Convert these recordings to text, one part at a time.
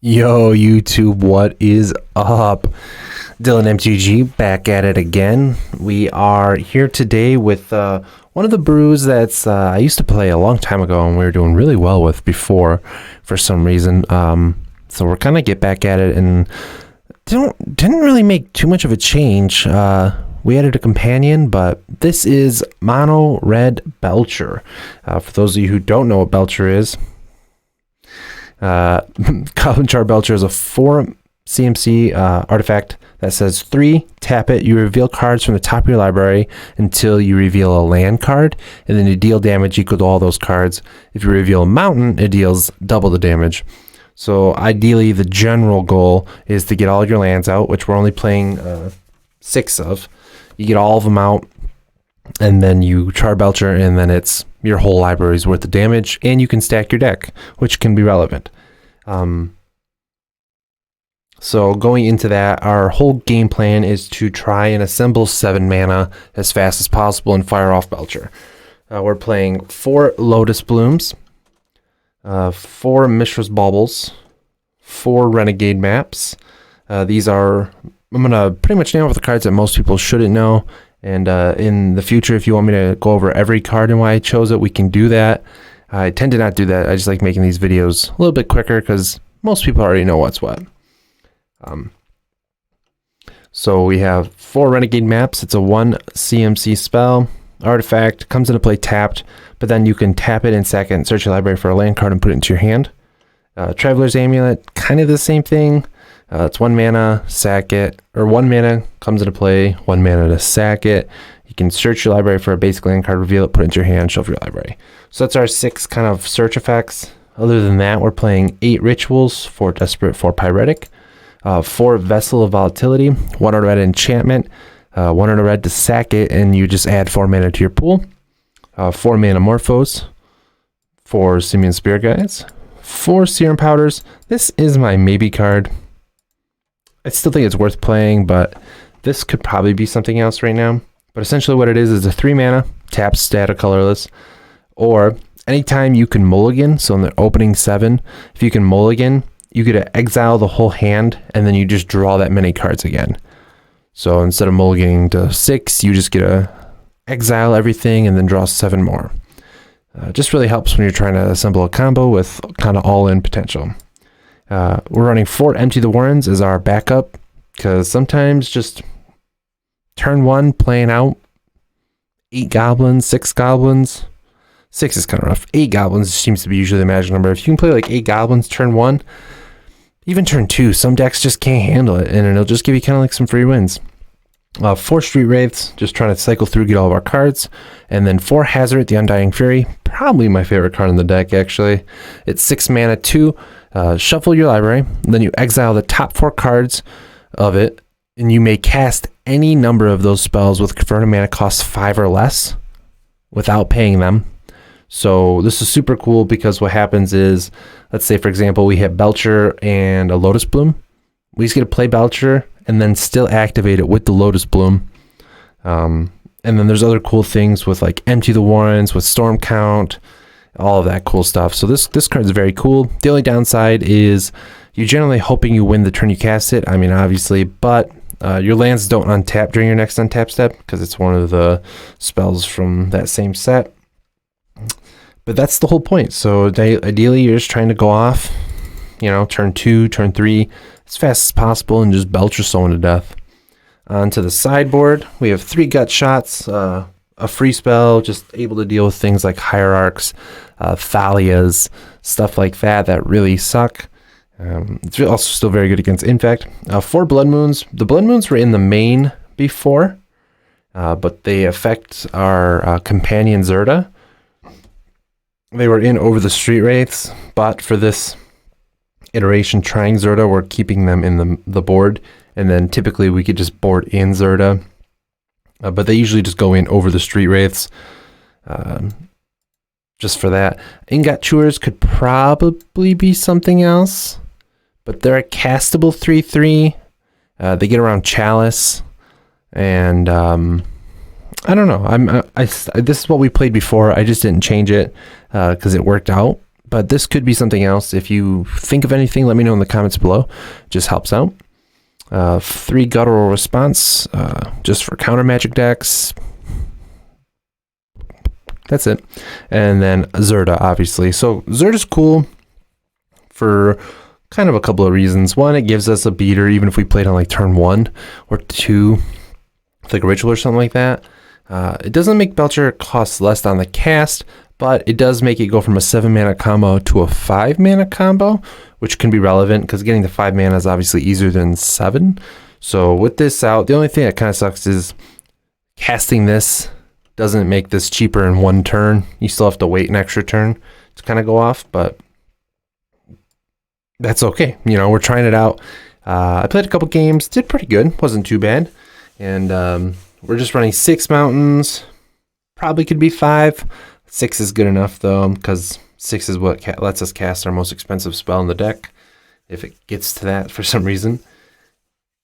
Yo, YouTube, what is up? Dylan MTG back at it again. We are here today with one of the brews that's I used to play a long time ago and we were doing really well with before for some reason. So we're kind of get back at it and didn't really make too much of a change. We added a companion, but this is Mono Red Belcher. For those of you who don't know what Belcher is, Goblin Char Belcher is a 4 CMC artifact that says 3, tap it, you reveal cards from the top of your library until you reveal a land card, and then you deal damage equal to all those cards. If you reveal a mountain, it deals double the damage. So ideally, the general goal is to get all your lands out, which we're only playing 6 of. You get all of them out, and then you Char Belcher, and then it's your whole library's worth of damage, and you can stack your deck, which can be relevant. So going into that, our whole game plan is to try and assemble 7 mana as fast as possible and fire off Belcher. We're playing 4 Lotus Blooms, 4 Mishra's Baubles, 4 Renegade Maps. These are, I'm going to pretty much name off the cards that most people shouldn't know. And in the future, if you want me to go over every card and why I chose it, we can do that. I tend to not do that. I just like making these videos a little bit quicker because most people already know what's what. So we have 4 Renegade Maps. It's a 1 CMC spell. Artifact comes into play tapped, but then you can tap it and sack it and search your library for a land card and put it into your hand. Traveler's Amulet, kind of the same thing. It's 1 mana, sack it, or 1 mana comes into play, 1 mana to sack it. You can search your library for a basic land card, reveal it, put it into your hand, shuffle your library. So that's our 6 kind of search effects. Other than that, we're playing 8 Rituals, 4 Desperate, 4 Pyretic, 4 Vessel of Volatility, 1 red enchantment, 1 red to sack it, and you just add 4 mana to your pool. 4 mana Morphos, 4 Simian Spirit Guides, 4 Serum Powders. This is my maybe card. I still think it's worth playing, but this could probably be something else right now. But essentially what it is a 3 mana, tap, static, colorless, or anytime you can mulligan, so in the opening 7, if you can mulligan, you get to exile the whole hand, and then you just draw that many cards again. So instead of mulliganing to 6, you just get to exile everything and then draw 7 more. Just really helps when you're trying to assemble a combo with kind of all-in potential. We're running 4 Empty the Warrens as our backup, because sometimes just turn 1 playing out 8 goblins, 6 goblins. 6 is kind of rough. 8 goblins seems to be usually the magic number. If you can play like 8 goblins turn 1, even turn 2, some decks just can't handle it, and it'll just give you kind of like some free wins. 4 Street Wraiths, just trying to cycle through, get all of our cards. And then 4 Hazard, the Undying Fury, probably my favorite card in the deck, actually. It's 6 mana, 2. Shuffle your library, then you exile the top 4 cards of it, and you may cast any number of those spells with converted mana cost 5 or less without paying them. So this is super cool because what happens is, let's say for example we have Belcher and a Lotus Bloom. We just get to play Belcher and then still activate it with the Lotus Bloom. And then there's other cool things with like Empty the Warrens, with Storm Count, all of that cool stuff. So this card is very cool. The only downside is you're generally hoping you win the turn you cast it. I mean, obviously, but your lands don't untap during your next untap step because it's one of the spells from that same set. But that's the whole point. So ideally, you're just trying to go off, turn 2, turn 3, as fast as possible and just belch your someone to death. Onto the sideboard, we have 3 Gut Shots, a free spell, just able to deal with things like Hierarchs, Thalias, stuff like that really suck. It's also still very good against Infect. 4 Blood Moons. The Blood Moons were in the main before, but they affect our companion Zerda. They were in Over the Street Wraiths, but for this iteration, trying Zerda, we're keeping them in the board, and then typically we could just board in Zerda. But they usually just go in Over the Street Wraiths, just for that. Ingot Chewers could probably be something else, but they're a castable 3/3. They get around Chalice, and I don't know. This is what we played before. I just didn't change it because it worked out but this could be something else. If you think of anything, let me know in the comments below. Just helps out. 3 guttural response, just for counter magic decks. That's it. And then Zerta, obviously. So Zerta's cool for kind of a couple of reasons. One, it gives us a beater even if we played on like turn 1 or 2, like a ritual or something like that. It doesn't make Belcher cost less on the cast, but it does make it go from a 7 mana combo to a 5 mana combo, which can be relevant because getting the 5 mana is obviously easier than 7. So with this out, the only thing that kind of sucks is casting this doesn't make this cheaper in 1 turn. You still have to wait an extra turn to kind of go off, but that's okay. You know, we're trying it out. I played a couple games, did pretty good, wasn't too bad. And we're just running 6 mountains. Probably could be 5. 6 is good enough though, because 6 is what lets us cast our most expensive spell in the deck, if it gets to that for some reason.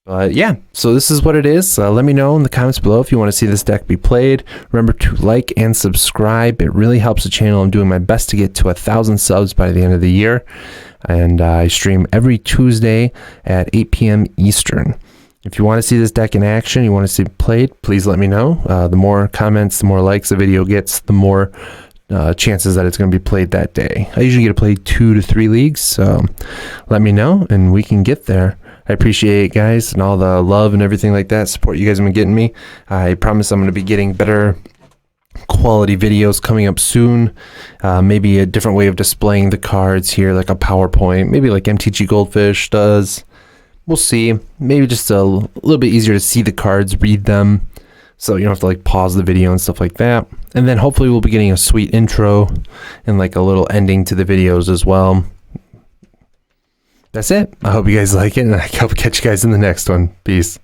But yeah, so this is what it is. Let me know in the comments below if you want to see this deck be played. Remember to like and subscribe. It really helps the channel. I'm doing my best to get to 1,000 subs by the end of the year. And I stream every Tuesday at 8 p.m. Eastern. If you want to see this deck in action, you want to see it played, please let me know. The more comments, the more likes the video gets, the more chances that it's going to be played that day. I usually get to play 2 to 3 leagues, so let me know and we can get there. I appreciate it, guys, and all the love and everything like that, support you guys have been getting me. I promise I'm going to be getting better quality videos coming up soon. Maybe a different way of displaying the cards here, like a PowerPoint, maybe like MTG Goldfish does. We'll see. Maybe just a little bit easier to see the cards, read them, so you don't have to like pause the video and stuff like that. And then hopefully we'll be getting a sweet intro and like a little ending to the videos as well. That's it. I hope you guys like it, and I hope to catch you guys in the next one. Peace.